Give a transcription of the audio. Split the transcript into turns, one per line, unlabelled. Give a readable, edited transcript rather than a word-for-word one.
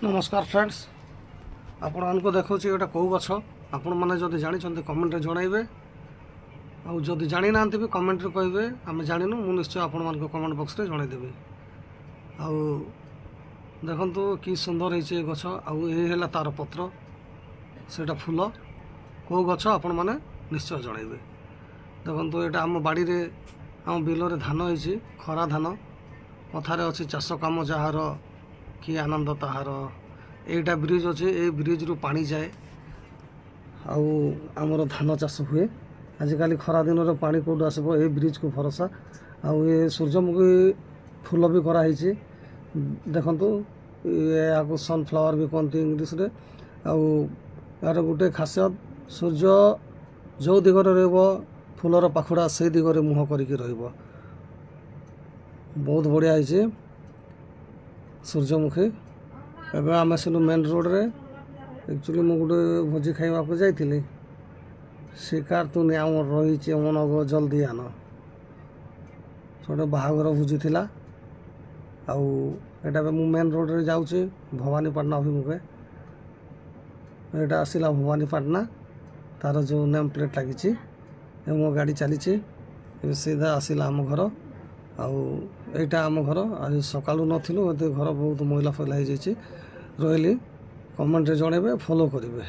नमस्कार फ्रेंड्स आपण मानको देखौछि एटा कौ गछ आपण माने जदि जानिछन्ते कमेंट रे जणाइबे आ जदि जानि नांते भी कमेंट रे कहबे आमे जानिनु मु निश्चय आपण मानको कमेंट बॉक्स रे जणाइ देबे। आ देखंतु कि सुंदर होइछे ए गछ आ ए हेला तार पत्र सेटा फूल कौ गछ आपण माने निश्चय जणाइबे। देखंतु एटा आम बाड़ी रे आम बिल रे धान होइछि खरा धान कथारे अछि चाष काम जहार कि आनंद ताहार। एटा ब्रिज अच्छे ए ब्रिज रु पानी जाए आमर धान चाष हुए। आजिकल खरा दिन पानी कौटू आसब ए ब्रिज को भरोसा ए सूर्यमुखी फूल भी कराई देखु या सनफ्लावर भी कहते इंग्लीश रे। यार गोटे खासियत सूर्य जो दिगरे रहिब फूलर पाखुड़ा से दिगरे मुह करिकी रहिब। बहुत बढ़िया है सूर्यमुखी। एवं आम आसलु मेन रोड रे एक्चुअली मु गोटे भोजी खाइबा को जाइथिली शिकार तु ने आम रही मन जल्दी आन छोटे बाहागर भोजी थिला। आटा मु मेन रोड रे जाऊँचे भवानीपाटना अभिमुखे। एटा आसला भवानीपाटना तार जो नेम प्लेट लगी मो गाड़ी चली सीधा आसला आम घर। आईटा आम घर आज सकालू नथिलु घर बहुत मैला फैला हो रही। कमेंट रे जणेबे फॉलो करेंगे।